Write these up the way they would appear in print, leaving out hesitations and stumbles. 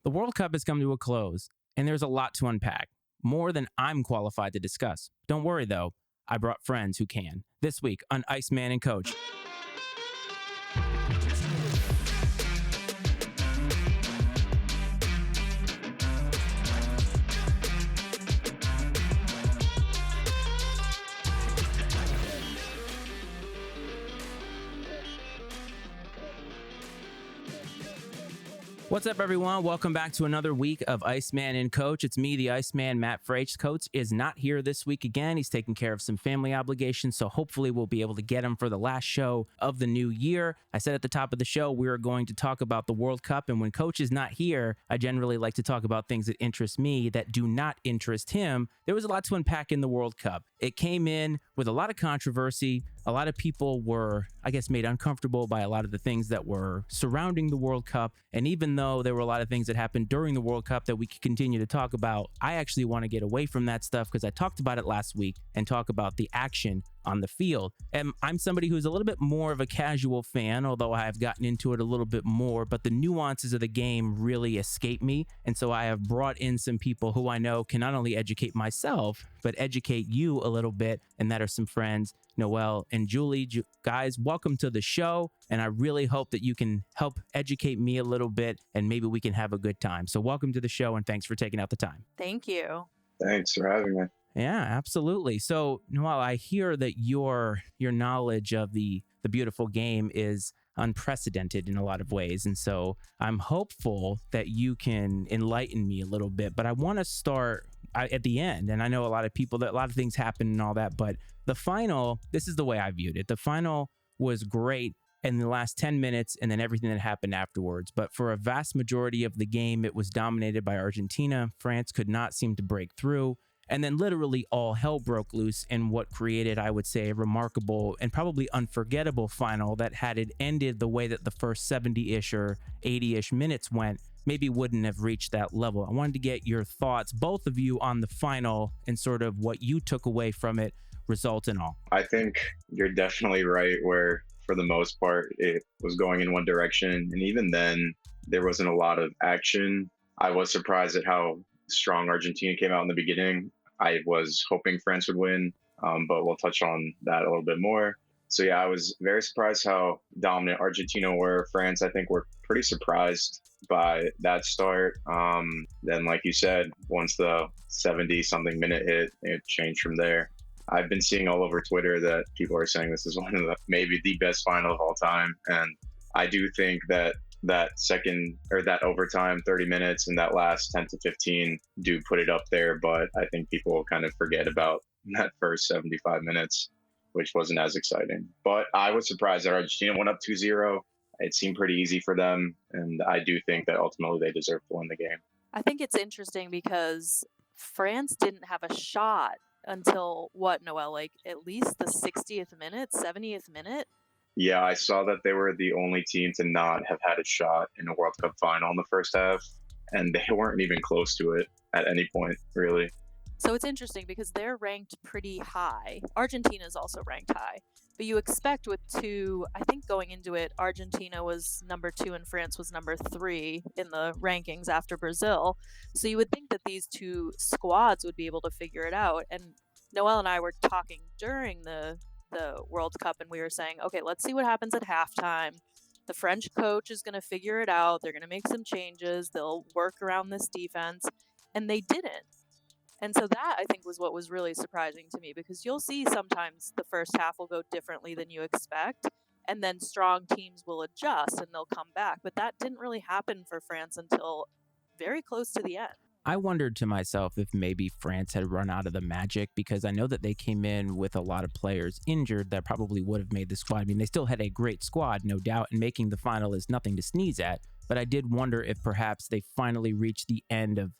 The World Cup has come to a close, and there's a lot to unpack, more than I'm qualified to discuss. Don't worry, though, I brought friends who can. This week on Iceman and Coach. What's up, everyone? Welcome back to another week of Iceman and Coach. It's me, the Iceman, Matt Fraich. Coach is not here this week again. He's taking care of some family obligations, so hopefully we'll be able to get him for the last show of the new year. I said at the top of the show, we are going to talk about the World Cup, and when Coach is not here, I generally like to talk about things that interest me that do not interest him. There was a lot to unpack in the World Cup. It came in with a lot of controversy. A lot of people were, I guess, made uncomfortable by a lot of the things that were surrounding the World Cup. And even though there were a lot of things that happened during the World Cup that we could continue to talk about, I actually want to get away from that stuff because I talked about it last week and talk about the action on the field. And I'm somebody who's a little bit more of a casual fan, although I have gotten into it a little bit more, but the nuances of the game really escape me. And so I have brought in some people who I know can not only educate myself, but educate you a little bit. And that are some friends, Noel and Julie. Guys, welcome to the show. And I really hope that you can help educate me a little bit and maybe we can have a good time. So welcome to the show and thanks for taking out the time. Thank you. Thanks for having me. Yeah, absolutely. So, Noel, I hear that your knowledge of the beautiful game is unprecedented in a lot of ways. And so I'm hopeful that you can enlighten me a little bit. But I want to start at the end. And I know a lot of things happen and all that. But the final, this is the way I viewed it. The final was great in the last 10 minutes and then everything that happened afterwards. But for a vast majority of the game, it was dominated by Argentina. France could not seem to break through. And then literally all hell broke loose in what created, I would say, a remarkable and probably unforgettable final that had it ended the way that the first 70-ish or 80-ish minutes went, maybe wouldn't have reached that level. I wanted to get your thoughts, both of you, on the final and sort of what you took away from it, result and all. I think you're definitely right where, for the most part, it was going in one direction. And even then, there wasn't a lot of action. I was surprised at how strong Argentina came out in the beginning. I was hoping France would win, but we'll touch on that a little bit more. So yeah, I was very surprised how dominant Argentina were. France, I think, were pretty surprised by that start. Then, like you said, once the 70-something minute hit, it changed from there. I've been seeing all over Twitter that people are saying this is one of maybe the best final of all time. And I do think that second or that overtime 30 minutes and that last 10 to 15 do put it up there. But I think people kind of forget about that first 75 minutes, which wasn't as exciting. But I was surprised that Argentina went up 2-0. It seemed pretty easy for them. And I do think that ultimately they deserve to win the game. I think it's interesting because France didn't have a shot until Noel, like at least the 60th minute, 70th minute? Yeah, I saw that they were the only team to not have had a shot in a World Cup final in the first half, and they weren't even close to it at any point, really. So it's interesting because they're ranked pretty high. Argentina is also ranked high, but you expect with two, I think going into it, Argentina was number 2 and France was number 3 in the rankings after Brazil. So you would think that these two squads would be able to figure it out. And Noel and I were talking during the World Cup and we were saying, okay, let's see what happens at halftime. The French coach is going to figure it out. They're going to make some changes. They'll work around this defense. And they didn't. And so that, I think, was what was really surprising to me, because you'll see sometimes the first half will go differently than you expect, and then strong teams will adjust and they'll come back. But that didn't really happen for France until very close to the end. I wondered to myself if maybe France had run out of the magic, because I know that they came in with a lot of players injured that probably would have made the squad. I mean, they still had a great squad, no doubt, and making the final is nothing to sneeze at. But I did wonder if perhaps they finally reached the end of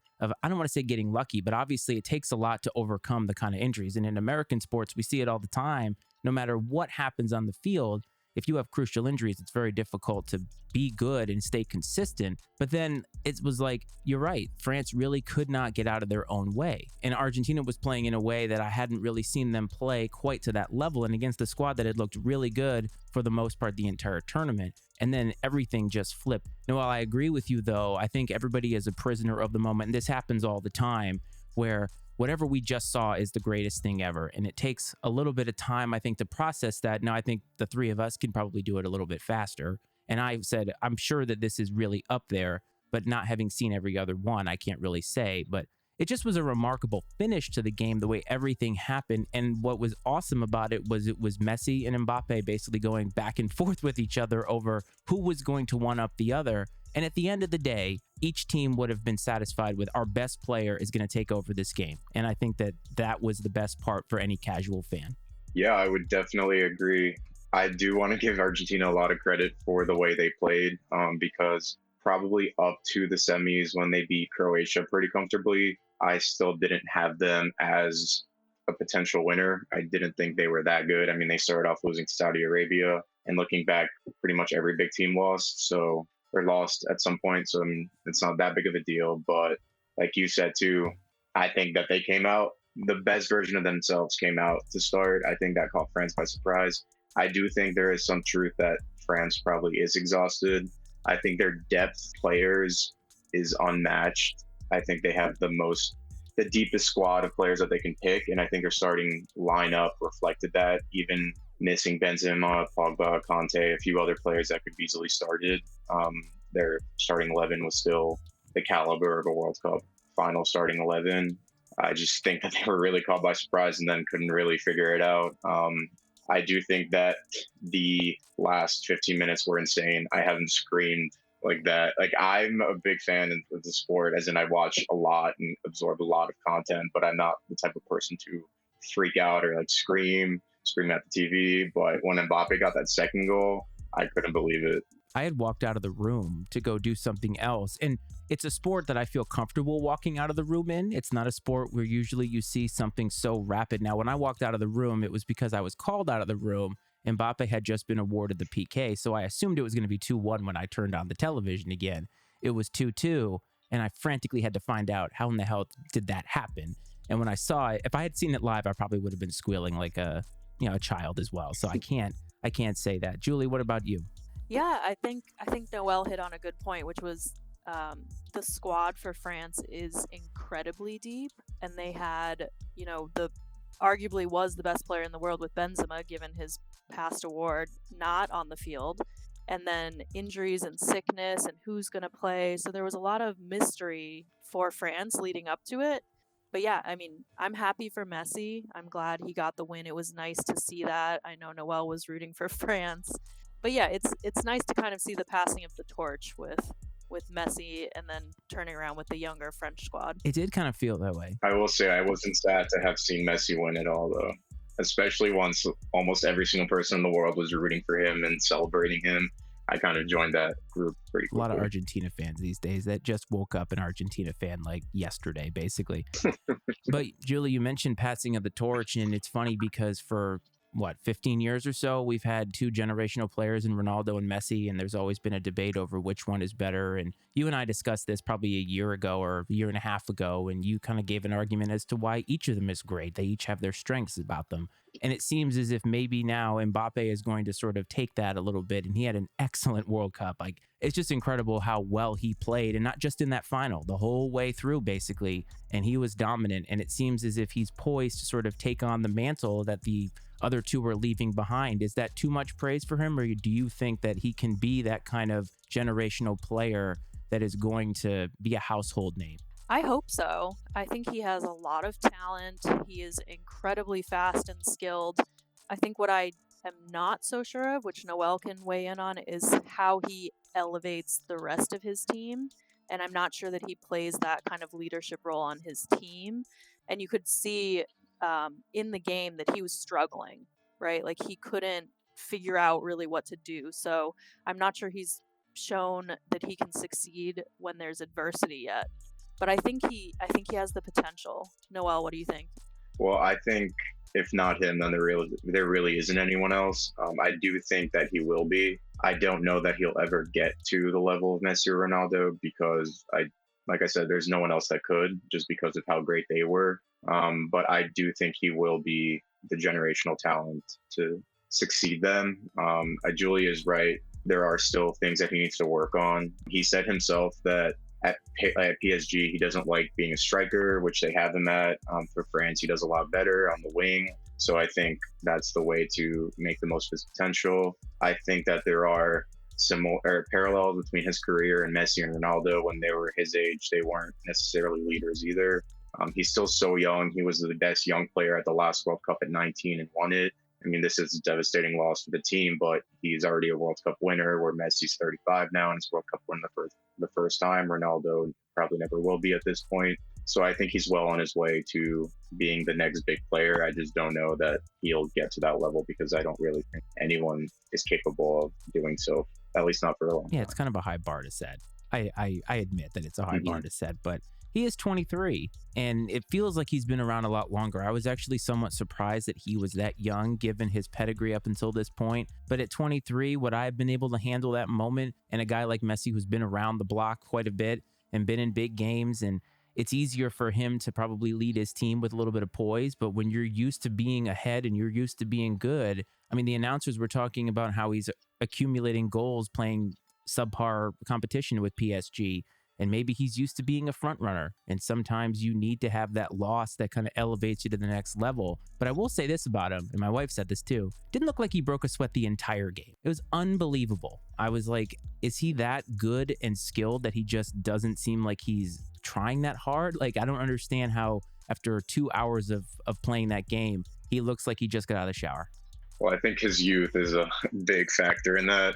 I don't want to say getting lucky, but obviously it takes a lot to overcome the kind of injuries. And in American sports, we see it all the time. No matter what happens on the field, if you have crucial injuries, it's very difficult to be good and stay consistent. But then it was like, you're right, France really could not get out of their own way. And Argentina was playing in a way that I hadn't really seen them play quite to that level, and against a squad that had looked really good for the most part the entire tournament. And then everything just flipped. Noel, I agree with you, though. I think everybody is a prisoner of the moment. And this happens all the time, where whatever we just saw is the greatest thing ever. And it takes a little bit of time, I think, to process that. Now, I think the three of us can probably do it a little bit faster. And I said, I'm sure that this is really up there, but not having seen every other one, I can't really say. But it just was a remarkable finish to the game, the way everything happened. And what was awesome about it was Messi and Mbappe basically going back and forth with each other over who was going to one up the other. And at the end of the day, each team would have been satisfied with our best player is going to take over this game. And I think that that was the best part for any casual fan. Yeah, I would definitely agree. I do want to give Argentina a lot of credit for the way they played, because probably up to the semis when they beat Croatia pretty comfortably, I still didn't have them as a potential winner. I didn't think they were that good. I mean, they started off losing to Saudi Arabia, and looking back, pretty much every big team lost. So or lost at some point. So I mean, it's not that big of a deal. But like you said too, I think that they came out, the best version of themselves came out to start. I think that caught France by surprise. I do think there is some truth that France probably is exhausted. I think their depth players is unmatched. I think they have the deepest squad of players that they can pick. And I think their starting lineup reflected that, even missing Benzema, Pogba, Conte, a few other players that could be easily started. Their starting 11 was still the caliber of a World Cup final starting 11. I just think that they were really caught by surprise and then couldn't really figure it out. I do think that the last 15 minutes were insane. I haven't screamed like that. Like, I'm a big fan of the sport, as in I watch a lot and absorb a lot of content, but I'm not the type of person to freak out or like scream at the TV. But when Mbappe got that second goal, I couldn't believe it. I had walked out of the room to go do something else. And it's a sport that I feel comfortable walking out of the room in. It's not a sport where usually you see something so rapid. Now, when I walked out of the room, it was because I was called out of the room. Mbappe had just been awarded the PK, so I assumed it was going to be 2-1 when I turned on the television again. It was 2-2, and I frantically had to find out how in the hell did that happen. And when I saw it, if I had seen it live, I probably would have been squealing like a child as well. So I can't say that. Julie, what about you? Yeah, I think Noel hit on a good point, which was the squad for France is incredibly deep, and they had, the arguably was the best player in the world with Benzema, given his past award, not on the field, and then injuries and sickness and who's going to play. So there was a lot of mystery for France leading up to it. But yeah, I mean, I'm happy for Messi. I'm glad he got the win. It was nice to see that. I know Noel was rooting for France. But yeah, it's nice to kind of see the passing of the torch with Messi and then turning around with the younger French squad. It did kind of feel that way. I will say I wasn't sad to have seen Messi win at all, though, especially once almost every single person in the world was rooting for him and celebrating him. I kind of joined that group pretty quickly. A lot of Argentina fans these days that just woke up an Argentina fan like yesterday, basically. But Julie, you mentioned passing of the torch, and it's funny because for 15 years or so, we've had two generational players in Ronaldo and Messi, and there's always been a debate over which one is better. And you and I discussed this probably a year ago or a year and a half ago, and you kind of gave an argument as to why each of them is great. They each have their strengths about them. And it seems as if maybe now Mbappe is going to sort of take that a little bit, and he had an excellent World Cup. Like, it's just incredible how well he played, and not just in that final, the whole way through, basically. And he was dominant, and it seems as if he's poised to sort of take on the mantle that the other two are leaving behind. Is that too much praise for him, or do you think that he can be that kind of generational player that is going to be a household name? I hope so. I think he has a lot of talent. He is incredibly fast and skilled. I think what I am not so sure of, which Noel can weigh in on, is how he elevates the rest of his team. And I'm not sure that he plays that kind of leadership role on his team. And you could see in the game that he was struggling, right? Like, he couldn't figure out really what to do. So I'm not sure he's shown that he can succeed when there's adversity yet. But I think he has the potential. Noel, what do you think? Well, I think if not him, then there really isn't anyone else. I do think that he will be. I don't know that he'll ever get to the level of Messi or Ronaldo because like I said, there's no one else that could just because of how great they were. But I do think he will be the generational talent to succeed them. Julie is right. There are still things that he needs to work on. He said himself that at PSG, he doesn't like being a striker, which they have him at. For France, he does a lot better on the wing. So I think that's the way to make the most of his potential. I think that there are similar parallels between his career and Messi and Ronaldo. When they were his age, they weren't necessarily leaders either. He's still so young. He was the best young player at the last World Cup at 19 and won it. I mean, this is a devastating loss for the team, but he's already a World Cup winner, where Messi's 35 now and is World Cup winner the first time. Ronaldo probably never will be at this point. So I think he's well on his way to being the next big player. I just don't know that he'll get to that level because I don't really think anyone is capable of doing so, at least not for a long time. Yeah, it's kind of a high bar to set. I admit that it's a high bar to set, but he is 23, and it feels like he's been around a lot longer. I was actually somewhat surprised that he was that young, given his pedigree up until this point. But at 23, would I have been able to handle that moment? And a guy like Messi, who's been around the block quite a bit and been in big games, and it's easier for him to probably lead his team with a little bit of poise. But when you're used to being ahead and you're used to being good, I mean, the announcers were talking about how he's accumulating goals playing subpar competition with PSG. And maybe he's used to being a front runner. And sometimes you need to have that loss that kind of elevates you to the next level. But I will say this about him, and my wife said this too, didn't look like he broke a sweat the entire game. It was unbelievable. I was like, is he that good and skilled that he just doesn't seem like he's trying that hard? Like, I don't understand how after 2 hours of playing that game, he looks like he just got out of the shower. Well, I think his youth is a big factor in that.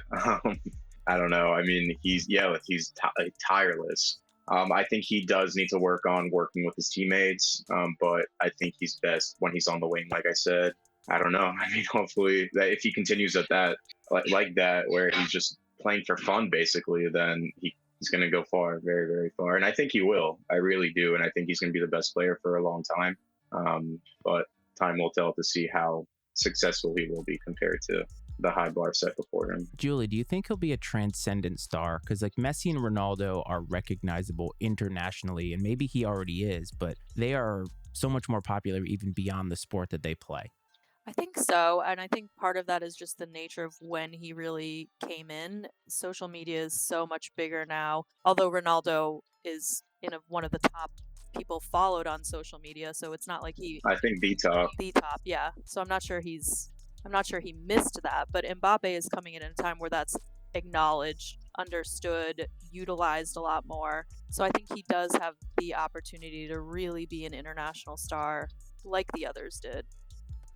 I don't know. I mean, he's tireless. I think he does need to work on working with his teammates, but I think he's best when he's on the wing. Like I said, I don't know. I mean, hopefully, that if he continues at that like that, where he's just playing for fun, basically, then he's going to go far, very, very far. And I think he will. I really do. And I think he's going to be the best player for a long time. But time will tell to see how successful he will be compared to the high bar set before him. Julie, do you think he'll be a transcendent star? Because like Messi and Ronaldo are recognizable internationally, and maybe he already is, but they are so much more popular even beyond the sport that they play. I think so. And I think part of that is just the nature of when he really came in. Social media is so much bigger now, although Ronaldo is one of the top people followed on social media. So it's not like I think the top. The top, yeah. So I'm not sure he missed that, but Mbappe is coming in a time where that's acknowledged, understood, utilized a lot more. So I think he does have the opportunity to really be an international star like the others did.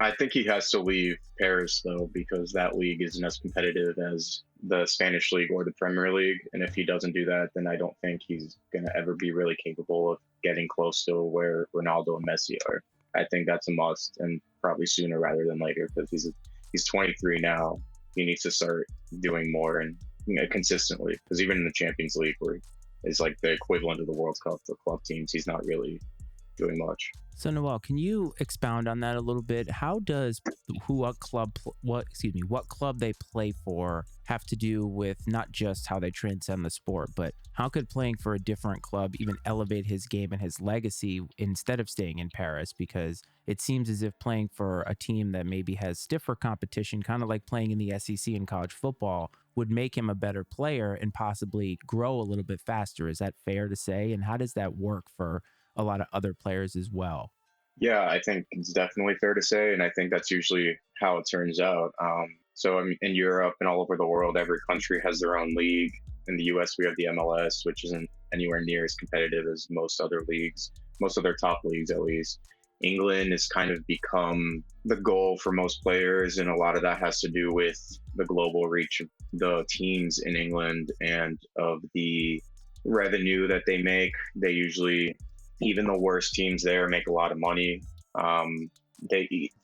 I think he has to leave Paris, though, because that league isn't as competitive as the Spanish league or the Premier League. And if he doesn't do that, then I don't think he's going to ever be really capable of getting close to where Ronaldo and Messi are. I think that's a must, and probably sooner rather than later, because he's 23 now. He needs to start doing more and consistently, because even in the Champions League, where it's like the equivalent of the World Cup for club teams, he's not really doing much. So Noel, can you expound on that a little bit? How does what club they play for have to do with not just how they transcend the sport, but how could playing for a different club even elevate his game and his legacy instead of staying in Paris? Because it seems as if playing for a team that maybe has stiffer competition, kind of like playing in the SEC in college football, would make him a better player and possibly grow a little bit faster. Is that fair to say? And how does that work for a lot of other players as well? Yeah, I think it's definitely fair to say, and I think that's usually how it turns out. So I mean, in Europe and all over the world, every country has their own league. In the US, we have the MLS, which isn't anywhere near as competitive as most other leagues, most of their top leagues at least. England has kind of become the goal for most players, and a lot of that has to do with the global reach of the teams in England and of the revenue that they make. They usually, even the worst teams there, make a lot of money.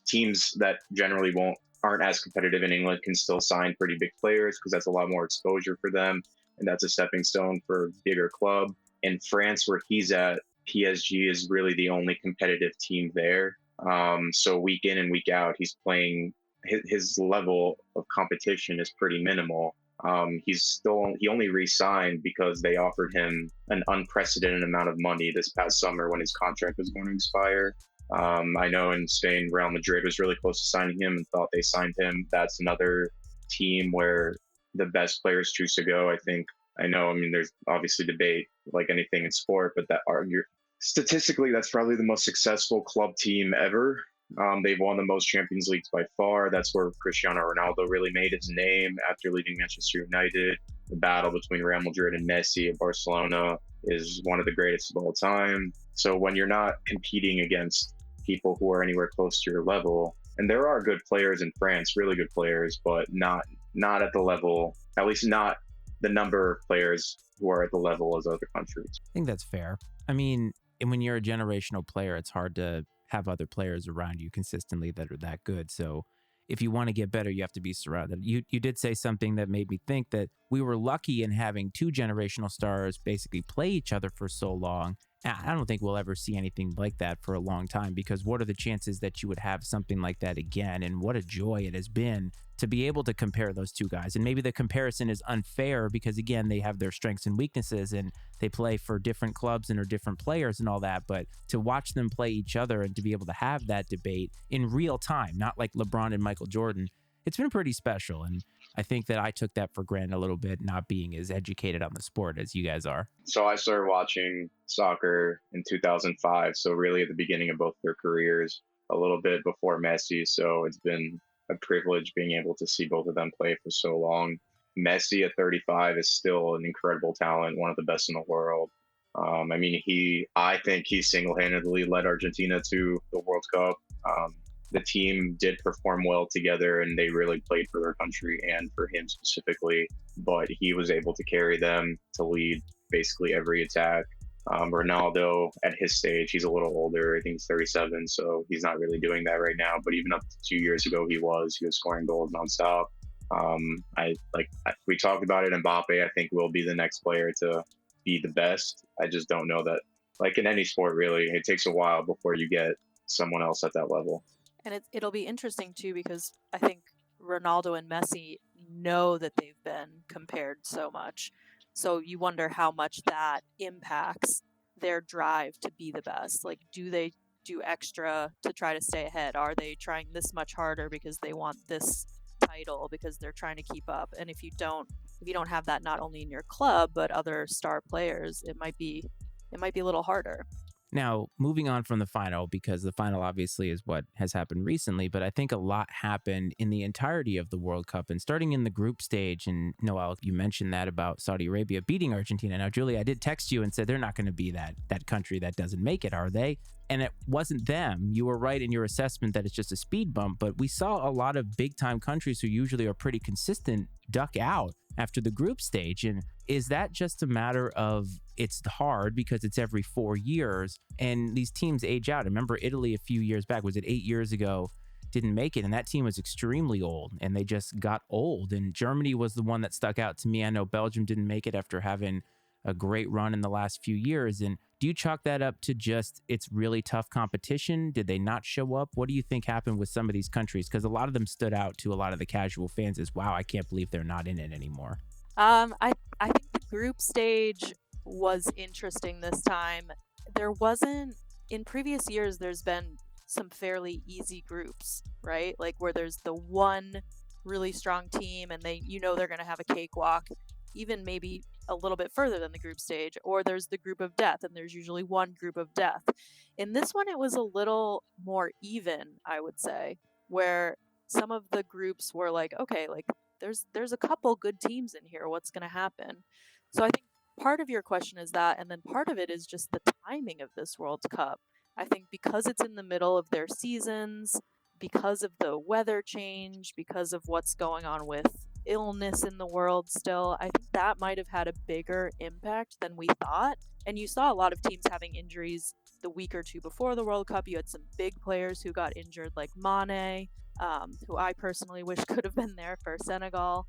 Teams that generally aren't as competitive in England can still sign pretty big players because that's a lot more exposure for them, and that's a stepping stone for a bigger club. In France, where he's at, PSG is really the only competitive team there. So week in and week out, he's playing. His level of competition is pretty minimal. He only re-signed because they offered him an unprecedented amount of money this past summer when his contract was going to expire. I know in Spain, Real Madrid was really close to signing him and thought they signed him. That's another team where the best players choose to go. I know. I mean, there's obviously debate like anything in sport, but statistically, that's probably the most successful club team ever. They've won the most Champions Leagues by far. That's where Cristiano Ronaldo really made his name after leaving Manchester United. The battle between Real Madrid and Messi at Barcelona is one of the greatest of all time. So when you're not competing against people who are anywhere close to your level, and there are good players in France, really good players, but not at the level, at least not the number of players who are at the level as other countries. I think that's fair. I mean, and when you're a generational player, it's hard to have other players around you consistently that are that good. So if you want to get better, you have to be surrounded. You did say something that made me think that we were lucky in having two generational stars basically play each other for so long. I don't think we'll ever see anything like that for a long time, because what are the chances that you would have something like that again? And what a joy it has been to be able to compare those two guys. And maybe the comparison is unfair because, again, they have their strengths and weaknesses and they play for different clubs and are different players and all that. But to watch them play each other and to be able to have that debate in real time, not like LeBron and Michael Jordan, it's been pretty special. And I think that I took that for granted a little bit, not being as educated on the sport as you guys are. So I started watching soccer in 2005. So really at the beginning of both their careers, a little bit before Messi. So it's been a privilege being able to see both of them play for so long. Messi at 35 is still an incredible talent, one of the best in the world. I think he single-handedly led Argentina to the World Cup. The team did perform well together and they really played for their country and for him specifically, but he was able to carry them to lead basically every attack. Ronaldo at his stage, he's a little older. I think he's 37, so he's not really doing that right now. But even up to 2 years ago, he was scoring goals nonstop. We talked about it. Mbappe, I think, will be the next player to be the best. I just don't know that, like in any sport, really, it takes a while before you get someone else at that level. And it'll be interesting too, because I think Ronaldo and Messi know that they've been compared so much. So you wonder how much that impacts their drive to be the best. Like, do they do extra to try to stay ahead? Are they trying this much harder because they want this title, because they're trying to keep up? And if you don't have that, not only in your club but other star players, it might be a little harder. Now, moving on from the final, because the final obviously is what has happened recently, but I think a lot happened in the entirety of the World Cup and starting in the group stage. And Noel, you mentioned that about Saudi Arabia beating Argentina. Now, Julie, I did text you and said they're not going to be that country that doesn't make it, are they? And it wasn't them. You were right in your assessment that it's just a speed bump, but we saw a lot of big time countries who usually are pretty consistent duck out after the group stage. And is that just a matter of it's hard because it's every 4 years and these teams age out? I remember Italy a few years back, was it 8 years ago, didn't make it, and that team was extremely old and they just got old. And Germany was the one that stuck out to me. I know Belgium didn't make it after having a great run in the last few years. And do you chalk that up to just it's really tough competition? Did they not show up? What do you think happened with some of these countries? Because a lot of them stood out to a lot of the casual fans as, wow, I can't believe they're not in it anymore. I think the group stage was interesting this time. There wasn't, in previous years, there's been some fairly easy groups, right? Like where there's the one really strong team and they're going to have a cakewalk, even maybe a little bit further than the group stage, or there's the group of death and there's usually one group of death. In this one, it was a little more even, I would say, where some of the groups were like, okay, like there's a couple good teams in here. What's going to happen? So I think part of your question is that, and then part of it is just the timing of this World Cup. I think because it's in the middle of their seasons, because of the weather change, because of what's going on with illness in the world still, I think that might have had a bigger impact than we thought. And you saw a lot of teams having injuries the week or two before the World Cup. You had some big players who got injured, like Mane, who I personally wish could have been there for Senegal.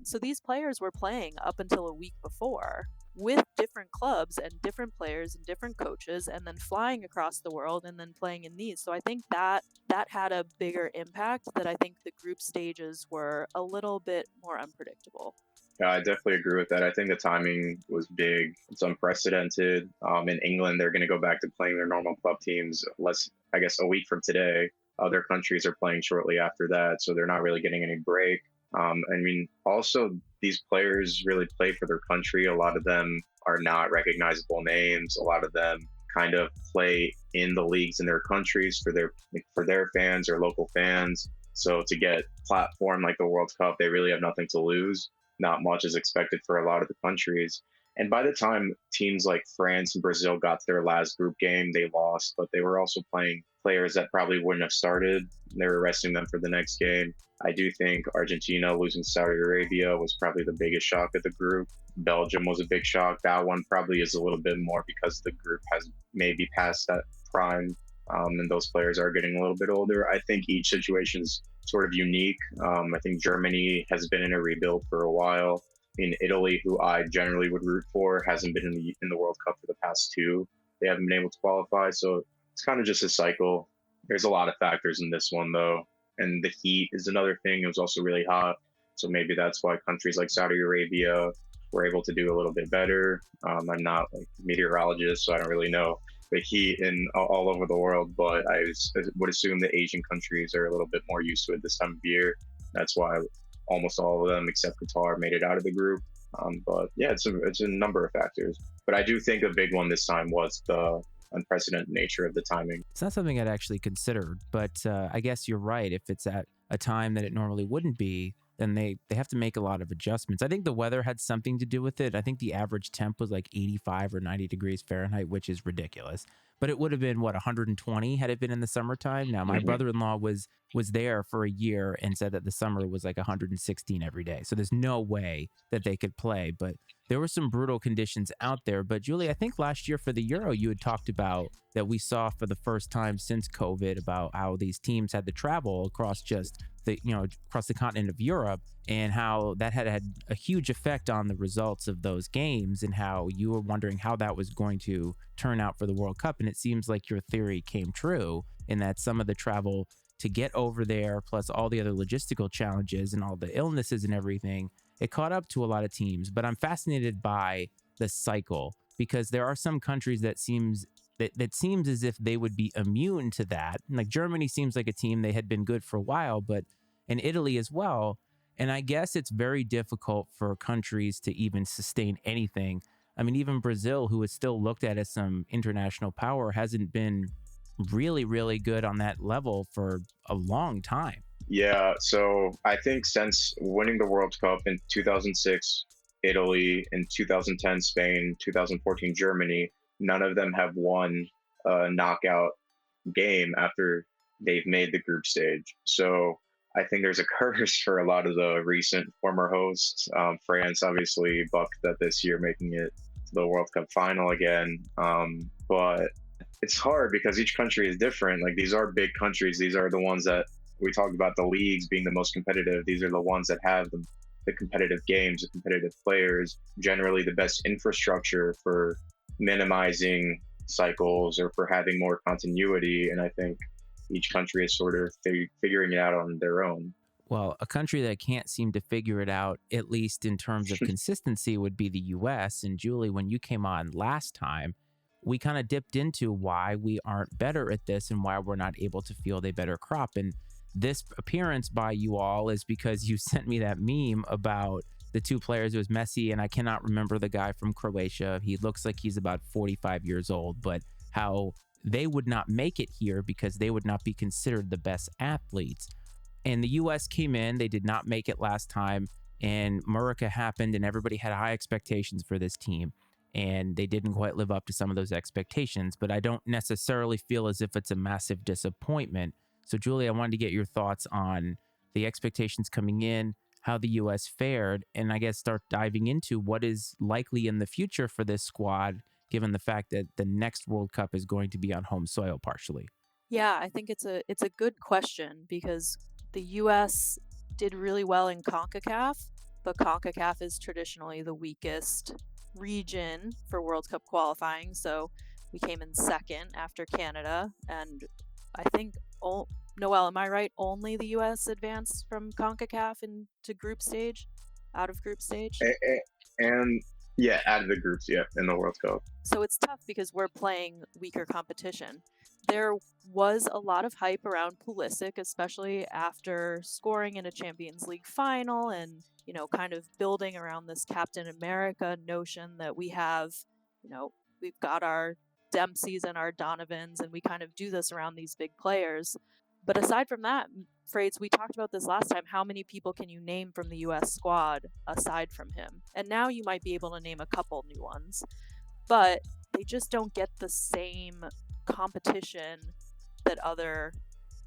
So these players were playing up until a week before. with different clubs and different players and different coaches, and then flying across the world and then playing in these. So I think that had a bigger impact, that I think the group stages were a little bit more unpredictable. Yeah, I definitely agree with that. I think the timing was big. It's unprecedented. In England, they're going to go back to playing their normal club teams I guess, a week from today. Other countries are playing shortly after that, so they're not really getting any break. I mean, also, these players really play for their country. A lot of them are not recognizable names. A lot of them kind of play in the leagues in their countries for their fans or local fans. So to get platform like the World Cup, they really have nothing to lose. Not much is expected for a lot of the countries. And by the time teams like France and Brazil got to their last group game, they lost, but they were also playing players that probably wouldn't have started. They were resting them for the next game. I do think Argentina losing Saudi Arabia was probably the biggest shock of the group. Belgium was a big shock. That one probably is a little bit more because the group has maybe passed that prime, and those players are getting a little bit older. I think each situation is sort of unique. I think Germany has been in a rebuild for a while. In Italy, who I generally would root for, hasn't been in the World Cup for the past two. They haven't been able to qualify, so it's kind of just a cycle. There's a lot of factors in this one, though, and the heat is another thing. It was also really hot, so maybe that's why countries like Saudi Arabia were able to do a little bit better. I'm not like a meteorologist, so I don't really know the heat in all over the world, but I would assume the Asian countries are a little bit more used to it this time of year. That's why almost all of them, except Qatar, made it out of the group. But yeah, it's a number of factors. But I do think a big one this time was the unprecedented nature of the timing. It's not something I'd actually considered, but I guess you're right. If it's at a time that it normally wouldn't be, then they have to make a lot of adjustments. I think the weather had something to do with it. I think the average temp was like 85 or 90 degrees Fahrenheit, which is ridiculous. But it would have been, what, 120 had it been in the summertime? Now, my brother-in-law was there for a year and said that the summer was like 116 every day. So there's no way that they could play. But there were some brutal conditions out there. But Julie, I think last year for the Euro, you had talked about that we saw for the first time since COVID about how these teams had to travel across across the continent of Europe, and how that had a huge effect on the results of those games, and how you were wondering how that was going to turn out for the World Cup. And it seems like your theory came true in that some of the travel to get over there, plus all the other logistical challenges and all the illnesses and everything, it caught up to a lot of teams. But I'm fascinated by the cycle, because there are some countries that seems as if they would be immune to that. Like Germany seems like a team, they had been good for a while, but and Italy as well. And I guess it's very difficult for countries to even sustain anything. I mean, even Brazil, who is still looked at as some international power, hasn't been really, really good on that level for a long time. Yeah, so I think since winning the World Cup in 2006, Italy, in 2010, Spain, 2014, Germany, none of them have won a knockout game after they've made the group stage. So I think there's a curse for a lot of the recent former hosts. France obviously bucked that this year, making it to the World Cup final again. But it's hard because each country is different. Like, these are big countries. These are the ones that we talked about, the leagues being the most competitive. These are the ones that have the competitive games, the competitive players, generally the best infrastructure for minimizing cycles or for having more continuity. And I think each country is sort of figuring it out on their own. Well, a country that can't seem to figure it out, at least in terms of consistency, would be the US. And Julie, when you came on last time, we kind of dipped into why we aren't better at this and why we're not able to field a better crop. And this appearance by you all is because you sent me that meme about the two players. It was Messi, and I cannot remember the guy from Croatia. He looks like he's about 45 years old, but how they would not make it here because they would not be considered the best athletes. And the US came in, they did not make it last time, and Murica happened, and everybody had high expectations for this team, and they didn't quite live up to some of those expectations. But I don't necessarily feel as if it's a massive disappointment. So Julie, I wanted to get your thoughts on the expectations coming in, how the US fared, and I guess start diving into what is likely in the future for this squad, given the fact that the next World Cup is going to be on home soil partially. Yeah, I think it's a good question, because the US did really well in CONCACAF, but CONCACAF is traditionally the weakest region for World Cup qualifying. So we came in second after Canada, and I think, Noel, am I right? Only the U.S. advanced from CONCACAF into group stage, out of group stage. And yeah, out of the groups, yeah, in the World Cup. So it's tough because we're playing weaker competition. There was a lot of hype around Pulisic, especially after scoring in a Champions League final and, kind of building around this Captain America notion that we have, we've got our Dempseys and our Donovans, and we kind of do this around these big players. But aside from that, Frades, we talked about this last time. How many people can you name from the U.S. squad aside from him? And now you might be able to name a couple new ones, but they just don't get the same competition that other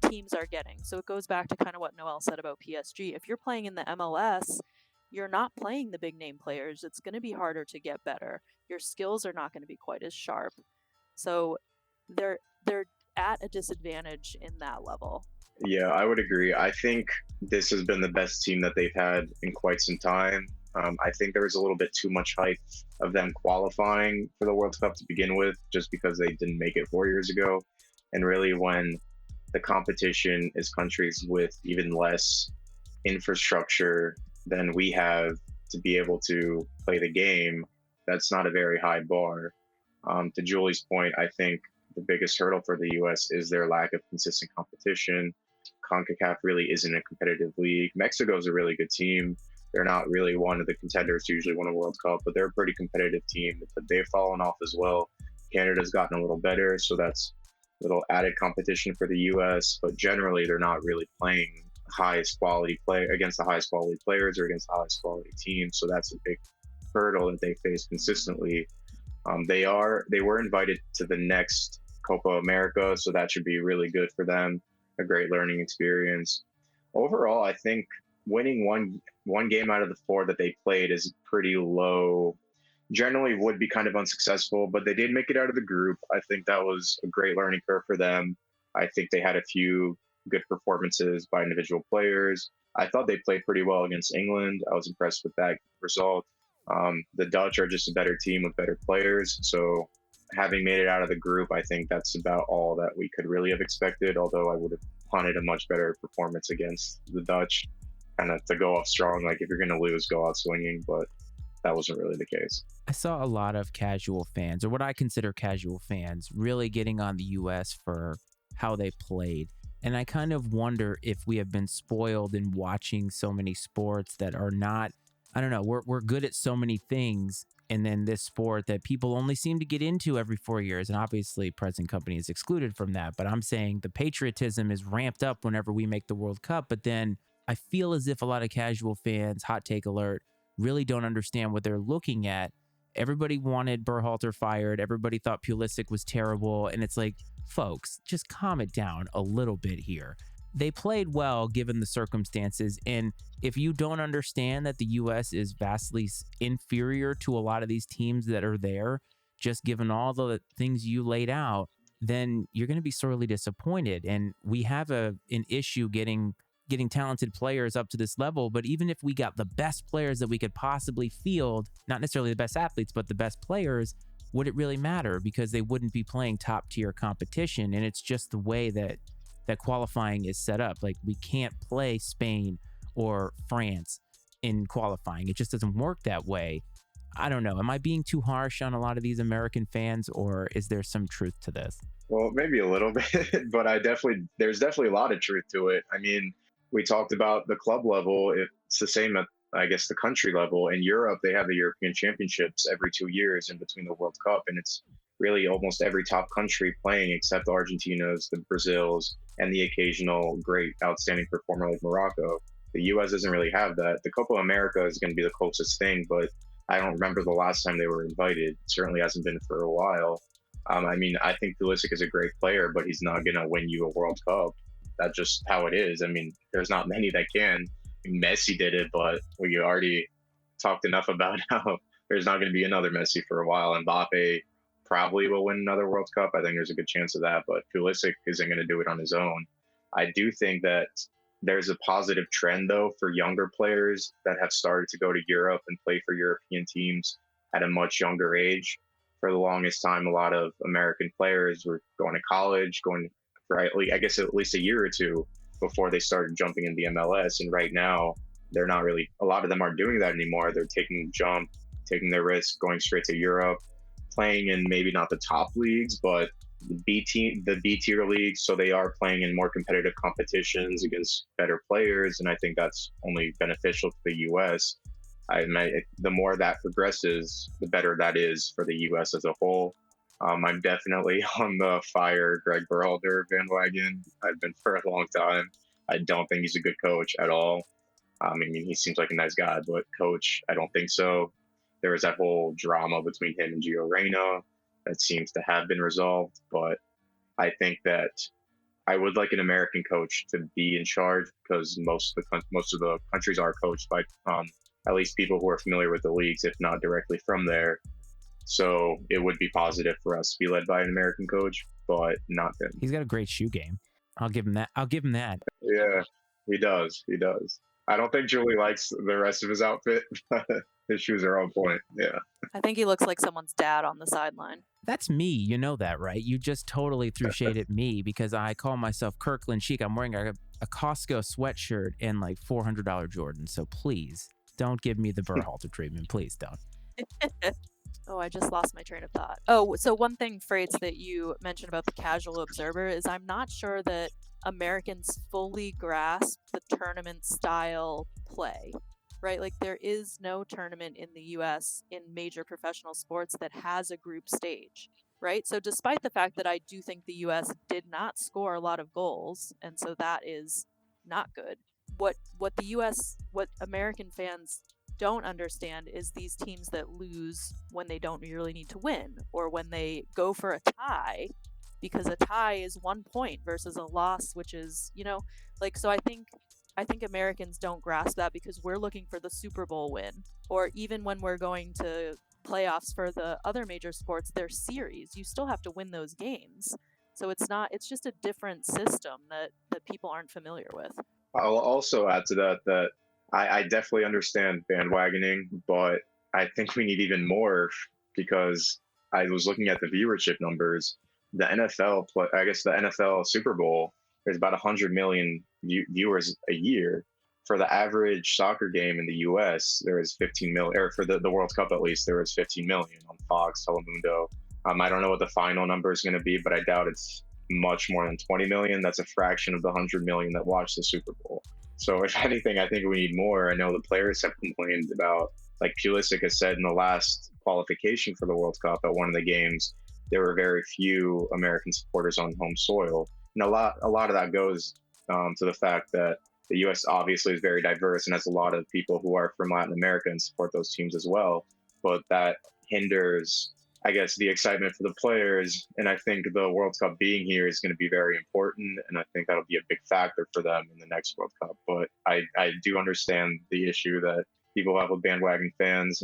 teams are getting. So it goes back to kind of what Noel said about PSG. If you're playing in the MLS, you're not playing the big name players. It's going to be harder to get better. Your skills are not going to be quite as sharp. So they're at a disadvantage in that level. Yeah, I would agree. I think this has been the best team that they've had in quite some time. I think there was a little bit too much hype of them qualifying for the World Cup to begin with, just because they didn't make it 4 years ago. And really, when the competition is countries with even less infrastructure than we have to be able to play the game, that's not a very high bar. To Julie's point, I think the biggest hurdle for the U.S. is their lack of consistent competition. CONCACAF really isn't a competitive league. Mexico's a really good team. They're not really one of the contenders to usually win a World Cup, but they're a pretty competitive team. But they've fallen off as well. Canada's gotten a little better, so that's a little added competition for the U.S. But generally, they're not really playing highest quality play against the highest quality players or against the highest quality teams. So that's a big hurdle that they face consistently. They were invited to the next Copa America, so that should be really good for them. A great learning experience. Overall, I think winning one game out of the four that they played is pretty low. Generally would be kind of unsuccessful, but they did make it out of the group. I think that was a great learning curve for them. I think they had a few good performances by individual players. I thought they played pretty well against England. I was impressed with that result. The Dutch are just a better team with better players. So having made it out of the group, I think that's about all that we could really have expected, although I would have wanted a much better performance against the Dutch, kind of to go off strong. Like, if you're going to lose, go out swinging, but that wasn't really the case. I saw a lot of casual fans, or what I consider casual fans, really getting on the U.S. for how they played. And I kind of wonder if we have been spoiled in watching so many sports that are not, I don't know, we're good at so many things. And then this sport that people only seem to get into every 4 years. And obviously present company is excluded from that. But I'm saying the patriotism is ramped up whenever we make the World Cup. But then I feel as if a lot of casual fans, hot take alert, really don't understand what they're looking at. Everybody wanted Berhalter fired. Everybody thought Pulisic was terrible. And it's like, folks, just calm it down a little bit here. They played well given the circumstances. And if you don't understand that the U.S. is vastly inferior to a lot of these teams that are there, just given all the things you laid out, then you're going to be sorely disappointed. And we have an issue getting talented players up to this level. But even if we got the best players that we could possibly field, not necessarily the best athletes, but the best players, would it really matter? Because they wouldn't be playing top tier competition. And it's just the way that qualifying is set up. Like, we can't play Spain or France in qualifying. It just doesn't work that way. I don't know. Am I being too harsh on a lot of these American fans, or is there some truth to this? Well, maybe a little bit, but there's definitely a lot of truth to it. I mean, we talked about the club level. It's the same at, I guess, the country level. In Europe, they have the European Championships every 2 years in between the World Cup, and it's really almost every top country playing except the Argentinas, the Brazils, and the occasional great outstanding performer like Morocco. The U.S. doesn't really have that. The Copa America is going to be the closest thing, but I don't remember the last time they were invited. It certainly hasn't been for a while. I mean, I think Pulisic is a great player, but he's not going to win you a World Cup. That's just how it is. I mean, there's not many that can. Messi did it, but we already talked enough about how there's not going to be another Messi for a while. Mbappe probably will win another World Cup. I think there's a good chance of that, but Pulisic isn't going to do it on his own. I do think that there's a positive trend, though, for younger players that have started to go to Europe and play for European teams. at a much younger age. For the longest time, a lot of American players were going to college, going for I guess at least a year or two before they started jumping in the MLS. And right now, they're not really, a lot of them aren't doing that anymore. They're taking the jump, taking their risk, going straight to Europe, playing in maybe not the top leagues, but the B tier leagues. So they are playing in more competitive competitions against better players. And I think that's only beneficial to the US. The more that progresses, the better that is for the U.S. as a whole. I'm definitely on the fire Greg Berhalter bandwagon. I've been for a long time. I don't think he's a good coach at all. I mean, he seems like a nice guy, but coach, I don't think so. There was that whole drama between him and Gio Reyna that seems to have been resolved, but I think that I would like an American coach to be in charge because most of the countries are coached by at least people who are familiar with the leagues, if not directly from there. So it would be positive for us to be led by an American coach, but not him. He's got a great shoe game. I'll give him that. Yeah, he does. I don't think Julie likes the rest of his outfit, but his shoes are on point. Yeah. I think he looks like someone's dad on the sideline. That's me. You know that, right? You just totally threw shade at me because I call myself Kirkland Chic. I'm wearing a Costco sweatshirt and like $400 Jordans. So please don't give me the Berhalter treatment. Please don't. Oh, I just lost my train of thought. Oh, so one thing, Freights, that you mentioned about the casual observer is I'm not sure that Americans fully grasp the tournament style play, right? Like there is no tournament in the US in major professional sports that has a group stage, right? So despite the fact that I do think the US did not score a lot of goals, and so that is not good, what American fans don't understand is these teams that lose when they don't really need to win, or when they go for a tie, because a tie is 1 point versus a loss, which is, so I think Americans don't grasp that because we're looking for the Super Bowl win, or even when we're going to playoffs for the other major sports, they're series. You still have to win those games. So it's just a different system that people aren't familiar with. I'll also add to that I definitely understand bandwagoning, but I think we need even more because I was looking at the viewership numbers. The NFL Super Bowl, there's about 100 million viewers a year. For the average soccer game in the U.S., there is 15 million, or for the World Cup at least, there was 15 million on Fox, Telemundo. I don't know what the final number is going to be, but I doubt it's much more than 20 million. That's a fraction of the 100 million that watched the Super Bowl. So if anything, I think we need more. I know the players have complained about, like Pulisic has said in the last qualification for the World Cup at one of the games, there were very few American supporters on home soil. And a lot of that goes to the fact that the U.S. obviously is very diverse and has a lot of people who are from Latin America and support those teams as well. But that hinders, I guess, the excitement for the players. And I think the World Cup being here is going to be very important. And I think that'll be a big factor for them in the next World Cup. But I do understand the issue that people have with bandwagon fans.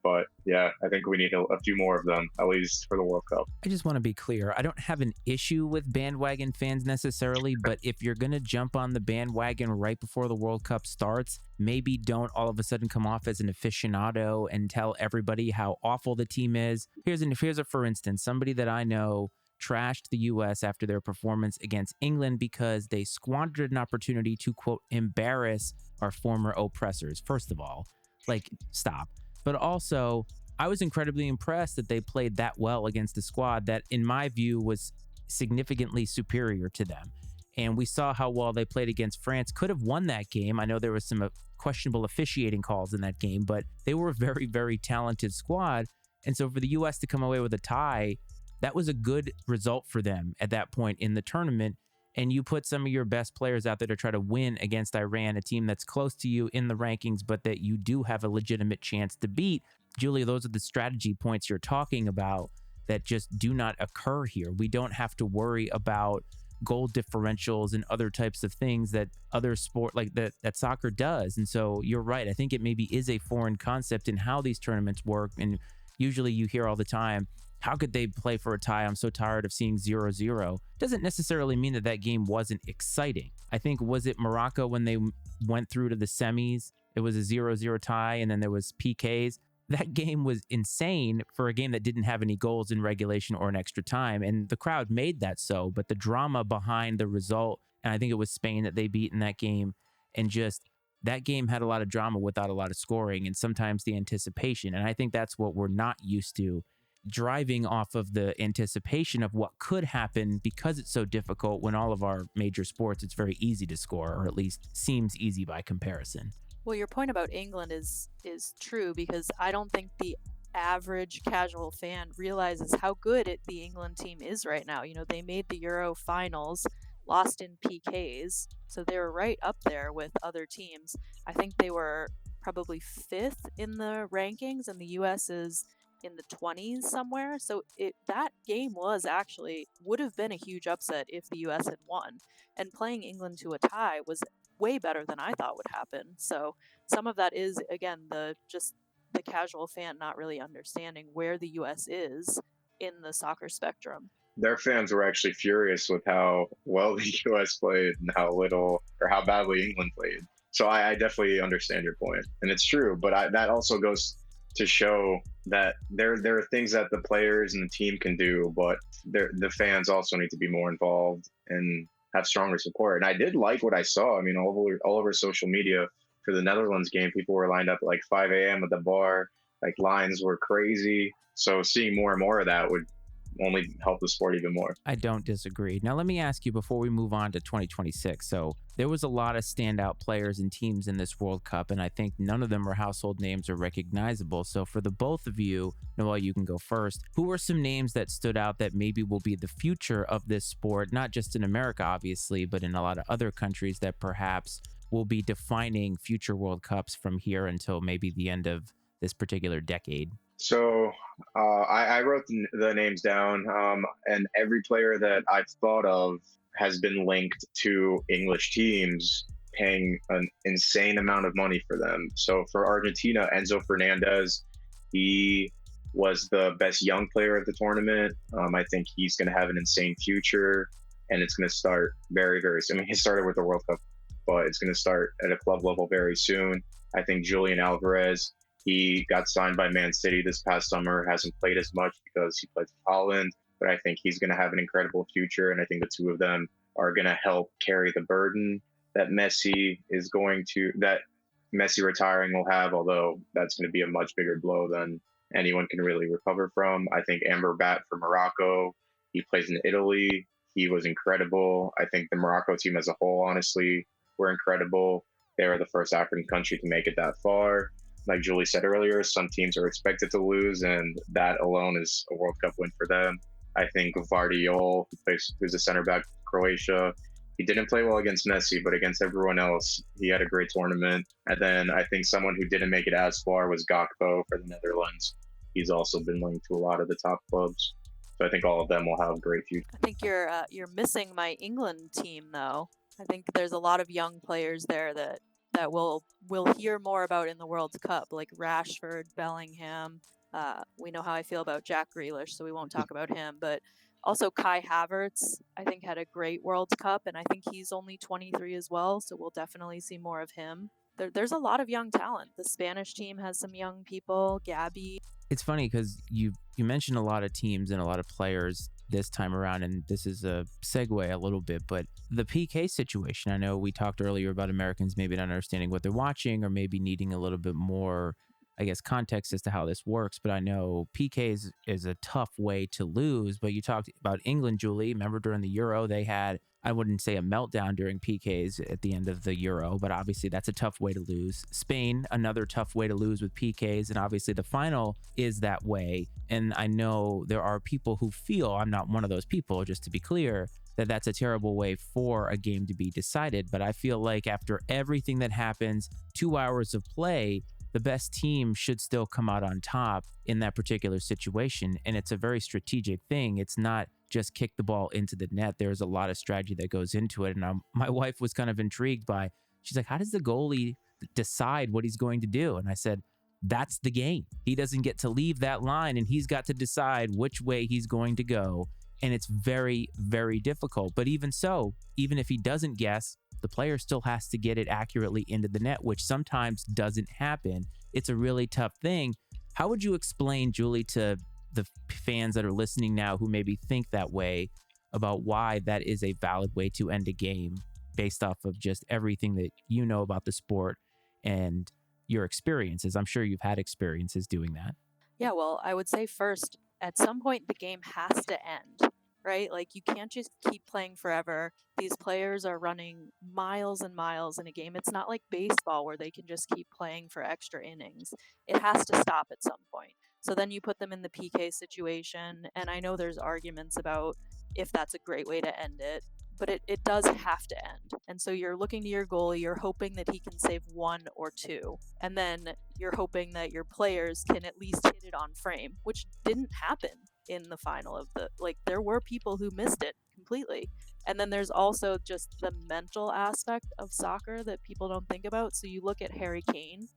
But yeah, I think we need a few more of them, at least for the World Cup. I just want to be clear. I don't have an issue with bandwagon fans necessarily, but if you're going to jump on the bandwagon right before the World Cup starts, maybe don't all of a sudden come off as an aficionado and tell everybody how awful the team is. Here's a for instance, somebody that I know trashed the U.S. after their performance against England because they squandered an opportunity to, quote, embarrass our former oppressors. First of all, stop. But also, I was incredibly impressed that they played that well against a squad that, in my view, was significantly superior to them. And we saw how well they played against France. Could have won that game. I know there was some questionable officiating calls in that game, but they were a very, very talented squad. And so for the U.S. to come away with a tie, that was a good result for them at that point in the tournament. And you put some of your best players out there to try to win against Iran, a team that's close to you in the rankings, but that you do have a legitimate chance to beat. Julie, those are the strategy points you're talking about that just do not occur here. We don't have to worry about goal differentials and other types of things that other sport like that soccer does. And so you're right. I think it maybe is a foreign concept in how these tournaments work. And usually you hear all the time, how could they play for a tie? I'm so tired of seeing 0-0. Doesn't necessarily mean that game wasn't exciting. I think, was it Morocco when they went through to the semis? It was a 0-0 tie and then there was PKs. that game was insane for a game that didn't have any goals in regulation or in extra time. And the crowd made that so, but the drama behind the result, and I think it was Spain that they beat in that game, and just that game had a lot of drama without a lot of scoring and sometimes the anticipation. And I think that's what we're not used to, driving off of the anticipation of what could happen because it's so difficult. When all of our major sports, it's very easy to score, or at least seems easy by comparison. Well, your point about England is true, because I don't think the average casual fan realizes how good the England team is right now. You know, they made the Euro finals, lost in PKs, so they were right up there with other teams. I think they were probably 5th in the rankings, and the US is in the 20s somewhere. So that game would have been a huge upset if the US had won. And playing England to a tie was way better than I thought would happen. So some of that is, again, the casual fan not really understanding where the US is in the soccer spectrum. Their fans were actually furious with how well the US played and how little or how badly England played. So I definitely understand your point, and it's true. But that also goes to show that there are things that the players and the team can do, but the fans also need to be more involved and have stronger support. And I did like what I saw. I mean, all over social media for the Netherlands game, people were lined up at like 5 a.m. at the bar. Like, lines were crazy. So seeing more and more of that would only help the sport even more. I don't disagree. Now, let me ask you before we move on to 2026. So there was a lot of standout players and teams in this World Cup, and I think none of them are household names or recognizable. So for the both of you, Noel, you can go first. Who are some names that stood out that maybe will be the future of this sport, not just in America, obviously, but in a lot of other countries that perhaps will be defining future World Cups from here until maybe the end of this particular decade? So I wrote the names down, and every player that I've thought of has been linked to English teams paying an insane amount of money for them. So for Argentina, Enzo Fernandez, he was the best young player at the tournament. I think he's going to have an insane future, and it's going to start very, very soon. I mean, he started with the World Cup, but it's going to start at a club level very soon. I think Julian Alvarez, he got signed by Man City this past summer, hasn't played as much because he played for Holland, but I think he's going to have an incredible future, and I think the two of them are going to help carry the burden that Messi retiring will have, although that's going to be a much bigger blow than anyone can really recover from. I think Mbappe for Morocco, he plays in Italy. He was incredible. I think the Morocco team as a whole, honestly, were incredible. They were the first African country to make it that far. Like Julie said earlier, some teams are expected to lose, and that alone is a World Cup win for them. I think Vardiol, who's a center back for Croatia, he didn't play well against Messi, but against everyone else, he had a great tournament. And then I think someone who didn't make it as far was Gakpo for the Netherlands. He's also been linked to a lot of the top clubs. So I think all of them will have great futures. I think you're missing my England team, though. I think there's a lot of young players there that we'll hear more about in the World Cup, like Rashford, Bellingham. We know how I feel about Jack Grealish, so we won't talk about him. But also Kai Havertz, I think, had a great World Cup, and I think he's only 23 as well, so we'll definitely see more of him. There's a lot of young talent. The Spanish team has some young people, Gabby. It's funny because you mentioned a lot of teams and a lot of players this time around, and this is a segue a little bit, but the PK situation, I know we talked earlier about Americans maybe not understanding what they're watching or maybe needing a little bit more, I guess, context as to how this works, but I know PK is a tough way to lose. But you talked about England, Julie. Remember during the Euro, they had, I wouldn't say a meltdown during PKs at the end of the Euro, but obviously that's a tough way to lose. Spain, another tough way to lose with PKs, and obviously the final is that way. And I know there are people who feel, I'm not one of those people, just to be clear, that that's a terrible way for a game to be decided. But I feel like after everything that happens, 2 hours of play, the best team should still come out on top in that particular situation. And it's a very strategic thing. It's not just kick the ball into the net. There's a lot of strategy that goes into it. And my wife was kind of intrigued by, she's like, how does the goalie decide what he's going to do? And I said, that's the game. He doesn't get to leave that line, and he's got to decide which way he's going to go. And it's very, very difficult. But even so, even if he doesn't guess, the player still has to get it accurately into the net, which sometimes doesn't happen. It's a really tough thing. How would you explain, Julie, to the fans that are listening now who maybe think that way about why that is a valid way to end a game based off of just everything that you know about the sport and your experiences? I'm sure you've had experiences doing that. Yeah, well, I would say first, at some point, the game has to end, right? Like, you can't just keep playing forever. These players are running miles and miles in a game. It's not like baseball where they can just keep playing for extra innings. It has to stop at some point. So then you put them in the PK situation, and I know there's arguments about if that's a great way to end it, but it does have to end. And so you're looking to your goalie, you're hoping that he can save one or two. And then you're hoping that your players can at least hit it on frame, which didn't happen in the final of the, like, there were people who missed it completely. And then there's also just the mental aspect of soccer that people don't think about. So you look at Harry Kane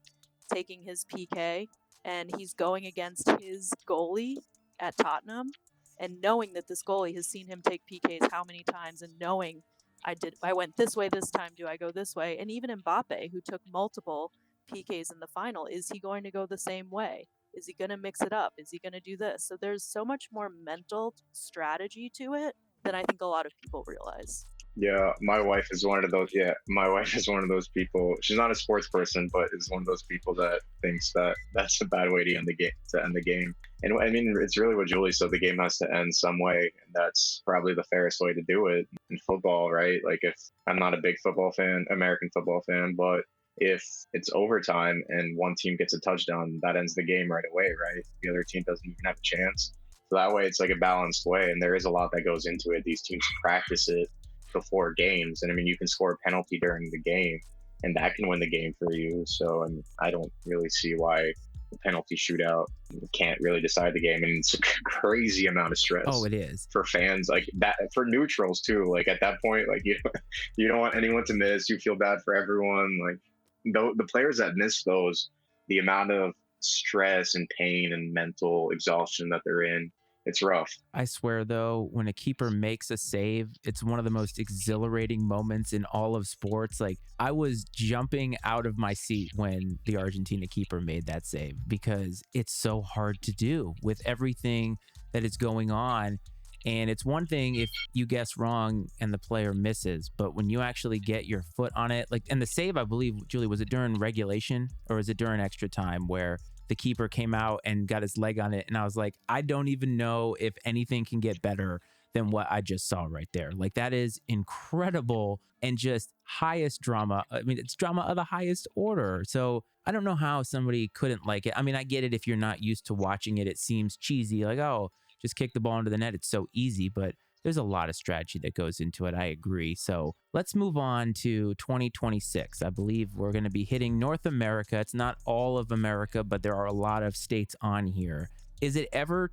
taking his PK, and he's going against his goalie at Tottenham, and knowing that this goalie has seen him take PKs how many times, and knowing I went this way this time, do I go this way? And even Mbappe, who took multiple PKs in the final, is he going to go the same way? Is he going to mix it up? Is he going to do this? So there's so much more mental strategy to it than I think a lot of people realize. Yeah, my wife is one of those. Yeah, my wife is one of those people. She's not a sports person, but is one of those people that thinks that that's a bad way to end the game. To end the game, and I mean, it's really what Julie said. The game has to end some way, and that's probably the fairest way to do it in football, right? Like, if I'm not a big football fan, American football fan, but if it's overtime and one team gets a touchdown, that ends the game right away, right? The other team doesn't even have a chance. So that way, it's like a balanced way, and there is a lot that goes into it. These teams practice it before games, and I mean, you can score a penalty during the game, and that can win the game for you. So I mean, I don't really see why the penalty shootout can't really decide the game, and it's a crazy amount of stress. Oh, it is. For fans, like that, for neutrals too. Like, at that point, like, you don't want anyone to miss. You feel bad for everyone. Like, the players that miss those, the amount of stress and pain and mental exhaustion that they're in, it's rough. I swear, though, when a keeper makes a save, it's one of the most exhilarating moments in all of sports. Like, I was jumping out of my seat when the Argentina keeper made that save because it's so hard to do with everything that is going on. And it's one thing if you guess wrong and the player misses, but when you actually get your foot on it, like, and the save, I believe, Julie, was it during regulation or is it during extra time where the keeper came out and got his leg on it? And I was like, I don't even know if anything can get better than what I just saw right there. Like, that is incredible and just highest drama. I mean, it's drama of the highest order. So I don't know how somebody couldn't like it. I mean, I get it if you're not used to watching it. It seems cheesy, like, oh, just kick the ball into the net. It's so easy, but there's a lot of strategy that goes into it. I agree. So let's move on to 2026. I believe we're going to be hitting North America. It's not all of America, but there are a lot of states on here. Is it ever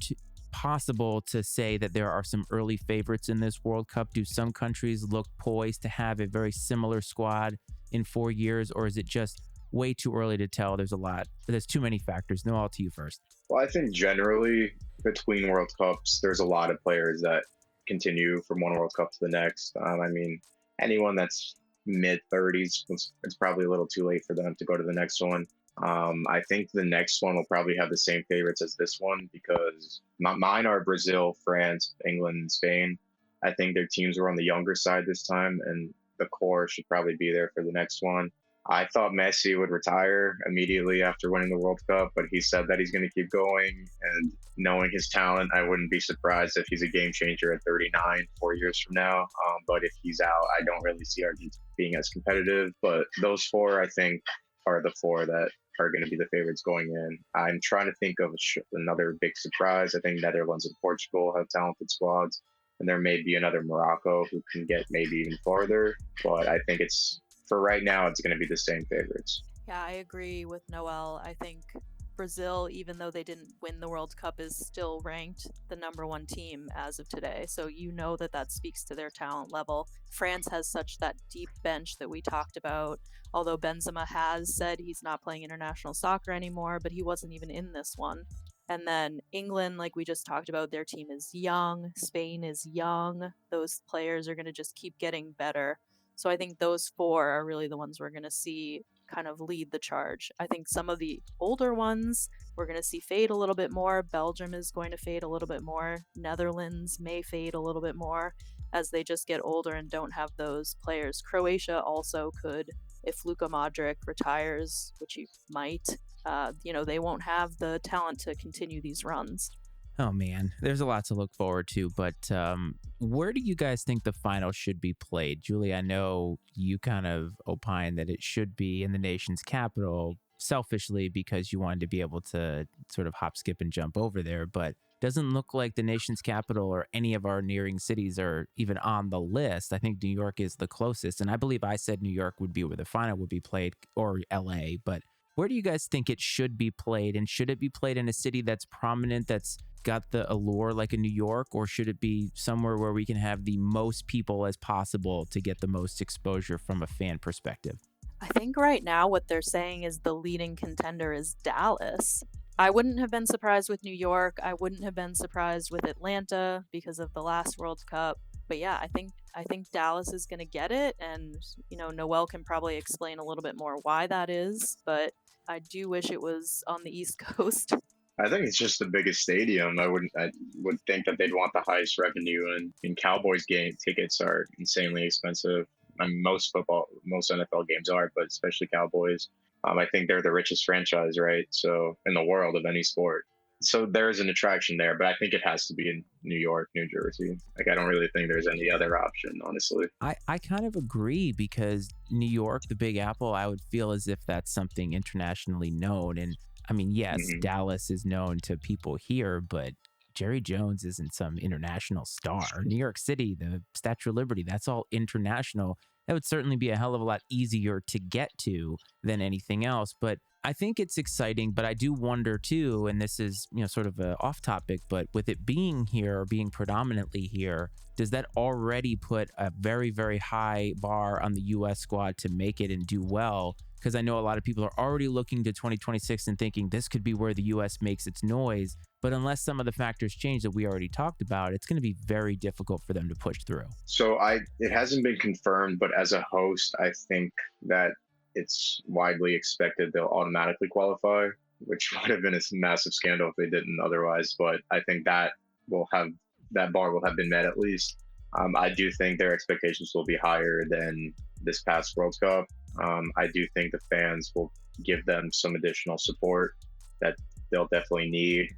possible to say that there are some early favorites in this World Cup? Do some countries look poised to have a very similar squad in 4 years, or is it just way too early to tell? There's too many factors. Noel, to you first. Well, I think generally between World Cups, there's a lot of players that continue from one World Cup to the next. I mean, anyone that's mid 30s, it's probably a little too late for them to go to the next one. I think the next one will probably have the same favorites as this one because mine are Brazil, France, England, and Spain. I think their teams were on the younger side this time, and the core should probably be there for the next one. I thought Messi would retire immediately after winning the World Cup, but he said that he's going to keep going. And knowing his talent, I wouldn't be surprised if he's a game changer at 39, 4 years from now. But if he's out, I don't really see Argentina being as competitive. But those four, I think, are the four that are going to be the favorites going in. I'm trying to think of another big surprise. I think Netherlands and Portugal have talented squads. And there may be another Morocco who can get maybe even farther. But I think for right now, it's going to be the same favorites. Yeah, I agree with Noel. I think Brazil, even though they didn't win the World Cup, is still ranked the number one team as of today. So you know that speaks to their talent level. France has such that deep bench that we talked about, although Benzema has said he's not playing international soccer anymore, but he wasn't even in this one. And then England, like we just talked about, their team is young. Spain is young. Those players are going to just keep getting better. So I think those four are really the ones we're going to see kind of lead the charge. I think some of the older ones we're going to see fade a little bit more. Belgium is going to fade a little bit more. Netherlands may fade a little bit more as they just get older and don't have those players. Croatia also could, if Luka Modric retires, which he might, they won't have the talent to continue these runs. Oh man, there's a lot to look forward to, but where do you guys think the final should be played? Julie, I know you kind of opine that it should be in the nation's capital selfishly because you wanted to be able to sort of hop, skip, and jump over there, but doesn't look like the nation's capital or any of our nearing cities are even on the list. I think New York is the closest, and I believe I said New York would be where the final would be played, or LA, but where do you guys think it should be played? And should it be played in a city that's prominent, that's got the allure like a New York, or should it be somewhere where we can have the most people as possible to get the most exposure from a fan perspective? I think right now what they're saying is the leading contender is Dallas. I wouldn't have been surprised with New York. I wouldn't have been surprised with Atlanta because of the last World Cup. But yeah, I think Dallas is going to get it, and Noel can probably explain a little bit more why that is, but I do wish it was on the East Coast. I think it's just the biggest stadium. I would think that they'd want the highest revenue, and Cowboys game tickets are insanely expensive. I mean, most NFL games are, but especially Cowboys. I think they're the richest franchise, right? So in the world of any sport. So there is an attraction there, but I think it has to be in New York, New Jersey. Like, I don't really think there's any other option, honestly. I kind of agree because New York, the Big Apple, I would feel as if that's something internationally known. And I mean, yes, Dallas is known to people here, but Jerry Jones isn't some international star. New York City, the Statue of Liberty, that's all international. That would certainly be a hell of a lot easier to get to than anything else. But I think it's exciting, but I do wonder too, and this is, sort of off topic, but with it being here or being predominantly here, does that already put a very, very high bar on the U.S. squad to make it and do well? Because I know a lot of people are already looking to 2026 and thinking this could be where the U.S. makes its noise. But unless some of the factors change that we already talked about, it's going to be very difficult for them to push through. So it hasn't been confirmed, but as a host, I think that it's widely expected they'll automatically qualify, which would have been a massive scandal if they didn't otherwise. But I think that bar will have been met at least. I do think their expectations will be higher than this past World Cup. I do think the fans will give them some additional support that they'll definitely need.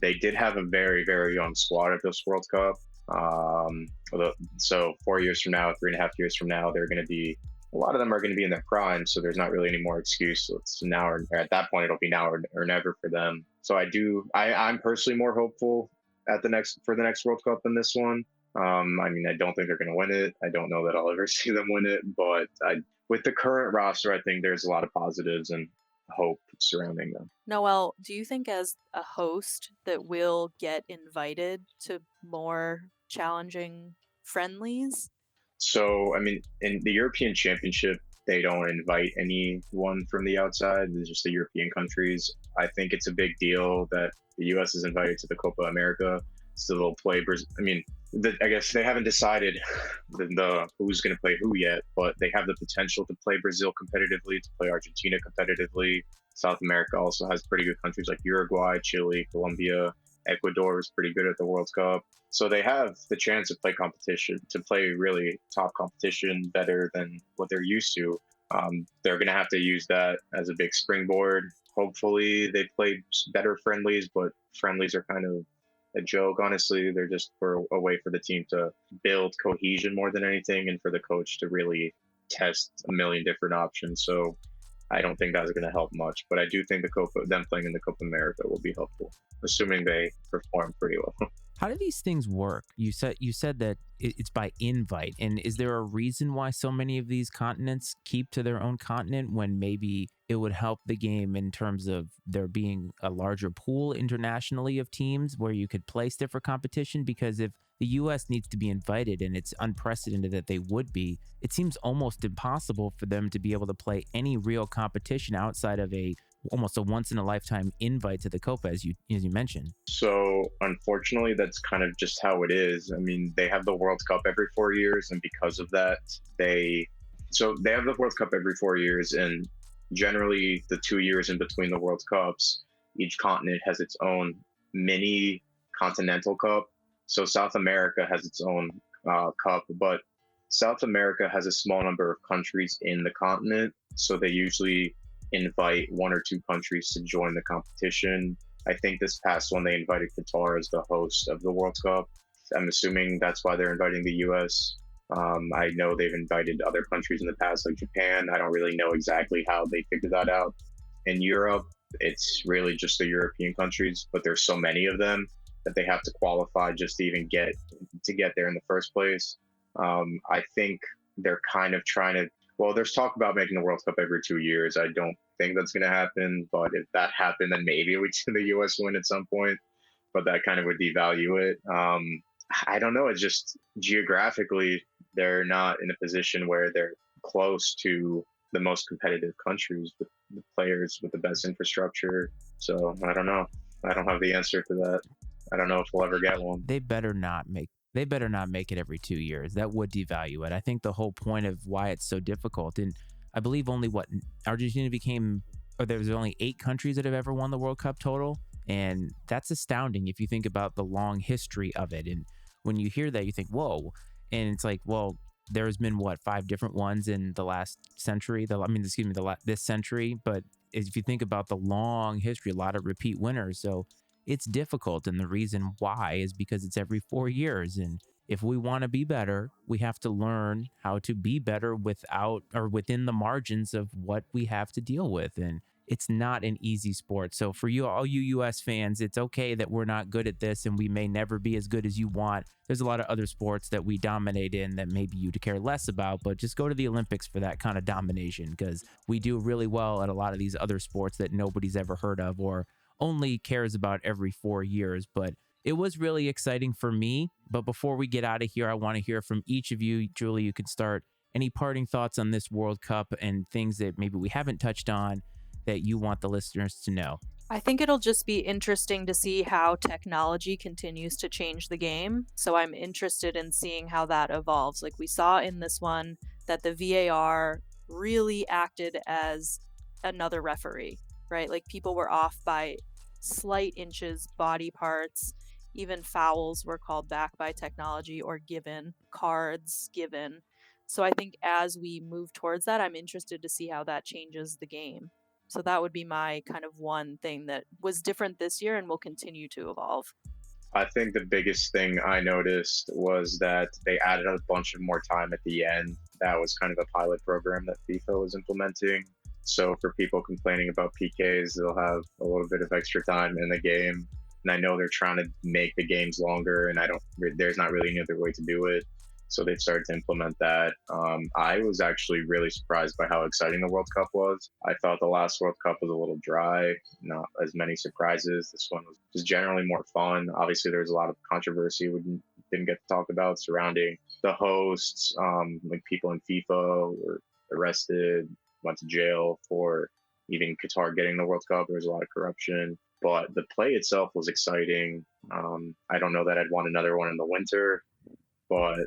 They did have a very, very young squad at this World Cup. So 4 years from now, 3.5 years from now, a lot of them are going to be in their prime. So there's not really any more excuse. So it's now or at that point, it'll be now or never for them. So I'm personally more hopeful for the next World Cup than this one. I mean, I don't think they're going to win it. I don't know that I'll ever see them win it, but with the current roster, I think there's a lot of positives and hope surrounding them. Noel, do you think as a host that we'll get invited to more challenging friendlies? So, I mean, in the European Championship, they don't invite anyone from the outside. It's just the European countries. I think it's a big deal that the U.S. is invited to the Copa America. So they'll play Brazil. I mean, I guess they haven't decided who's going to play who yet, but they have the potential to play Brazil competitively, to play Argentina competitively. South America also has pretty good countries like Uruguay, Chile, Colombia. Ecuador was pretty good at the World Cup. So they have the chance to play really top competition better than what they're used to. They're going to have to use that as a big springboard. Hopefully they play better friendlies, but friendlies are kind of a joke, honestly. They're just a way for the team to build cohesion more than anything, and for the coach to really test a million different options. So I don't think that's going to help much, but I do think them playing in the Copa America will be helpful, assuming they perform pretty well. How do these things work? You said that it's by invite, and is there a reason why so many of these continents keep to their own continent when maybe it would help the game in terms of there being a larger pool internationally of teams where you could play stiffer competition? Because if the U.S. needs to be invited, and it's unprecedented that they would be, it seems almost impossible for them to be able to play any real competition outside of almost a once-in-a-lifetime invite to the Copa, as you mentioned. So, unfortunately, that's kind of just how it is. I mean, they have the World Cup every 4 years, and because of that, they have the World Cup every 4 years, and generally the 2 years in between the World Cups, each continent has its own mini continental cup. So South America has its own cup, but South America has a small number of countries in the continent. So they usually invite one or two countries to join the competition. I think this past one they invited Qatar as the host of the World Cup. I'm assuming that's why they're inviting the US. I know they've invited other countries in the past, like Japan. I don't really know exactly how they figured that out. In Europe, it's really just the European countries, but there's so many of them that they have to qualify just to even get there in the first place. I think they're kind of trying to. Well, there's talk about making the World Cup every 2 years. I don't think that's going to happen, but if that happened, then maybe we'd see the U.S. win at some point. But that kind of would devalue it. I don't know. It's just geographically, they're not in a position where they're close to the most competitive countries with the players with the best infrastructure. So I don't know. I don't have the answer to that. I don't know if we'll ever get one. They better not make it every 2 years. That would devalue it. I think the whole point of why it's so difficult, and I believe only Argentina there was only 8 countries that have ever won the World Cup total. And that's astounding if you think about the long history of it. And when you hear that, you think, whoa. And it's like, well, there's been 5 different ones in the last century. This century. But if you think about the long history, a lot of repeat winners. So it's difficult. And the reason why is because it's every 4 years. And if we want to be better, we have to learn how to be better within the margins of what we have to deal with. And it's not an easy sport. So for all you US fans, it's okay that we're not good at this and we may never be as good as you want. There's a lot of other sports that we dominate in that maybe you'd care less about, but just go to the Olympics for that kind of domination, because we do really well at a lot of these other sports that nobody's ever heard of or only cares about every 4 years. But it was really exciting for me. But before we get out of here, I want to hear from each of you. Julie, you can start. Any parting thoughts on this World Cup and things that maybe we haven't touched on that you want the listeners to know? I think it'll just be interesting to see how technology continues to change the game. So I'm interested in seeing how that evolves. Like we saw in this one that the VAR really acted as another referee, right? Like people were off by slight inches, body parts, even fouls were called back by technology or given, cards given. So I think as we move towards that, I'm interested to see how that changes the game. So that would be my kind of one thing that was different this year and will continue to evolve. I think the biggest thing I noticed was that they added a bunch of more time at the end. That was kind of a pilot program that FIFA was implementing. So for people complaining about PKs, they'll have a little bit of extra time in the game. And I know they're trying to make the games longer, and there's not really any other way to do it. So they've started to implement that. I was actually really surprised by how exciting the World Cup was. I thought the last World Cup was a little dry, not as many surprises. This one was just generally more fun. Obviously, there was a lot of controversy we didn't get to talk about surrounding the hosts. Like people in FIFA were arrested, went to jail for even Qatar getting the World Cup. There was a lot of corruption. But the play itself was exciting. I don't know that I'd want another one in the winter, but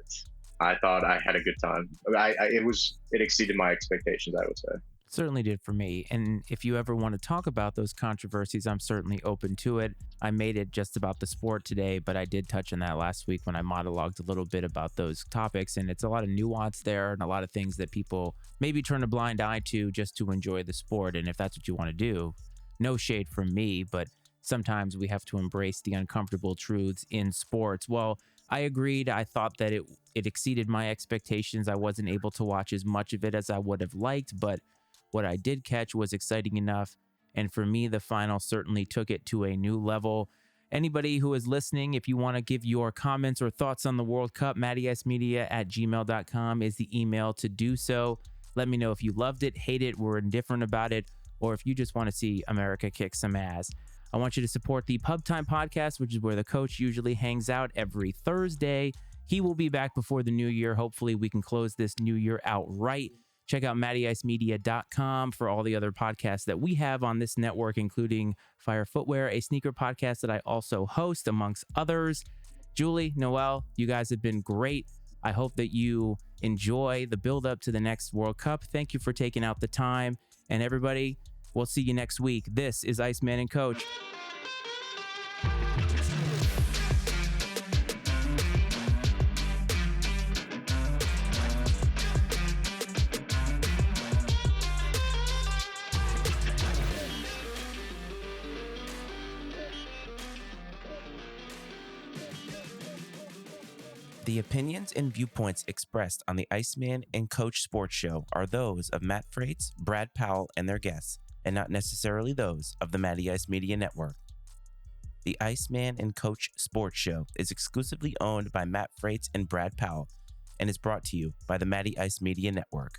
I thought I had a good time. It exceeded my expectations, I would say. Certainly did for me. And if you ever want to talk about those controversies, I'm certainly open to it. I made it just about the sport today, but I did touch on that last week when I monologued a little bit about those topics. And it's a lot of nuance there and a lot of things that people maybe turn a blind eye to just to enjoy the sport. And if that's what you want to do, no shade from me, but sometimes we have to embrace the uncomfortable truths in sports. Well, I agreed. I thought that it exceeded my expectations. I wasn't able to watch as much of it as I would have liked, but what I did catch was exciting enough. And for me, the final certainly took it to a new level. Anybody who is listening, if you want to give your comments or thoughts on the World Cup, mattyismedia@gmail.com is the email to do so. Let me know if you loved it, hate it, were indifferent about it, or if you just want to see America kick some ass. I want you to support the Pub Time Podcast, which is where the coach usually hangs out every Thursday. He will be back before the new year. Hopefully, we can close this new year out right. Check out mattyismedia.com for all the other podcasts that we have on this network, including Fire Footwear, a sneaker podcast that I also host, amongst others. Julie, Noel, you guys have been great. I hope that you enjoy the build up to the next World Cup. Thank you for taking out the time. And everybody, We'll see you next week. This is Iceman and Coach. The opinions and viewpoints expressed on the Iceman and Coach Sports Show are those of Matt Freitz, Brad Powell, and their guests, and not necessarily those of the Matty Ice Media Network. The Iceman and Coach Sports Show is exclusively owned by Matt Freitz and Brad Powell and is brought to you by the Matty Ice Media Network.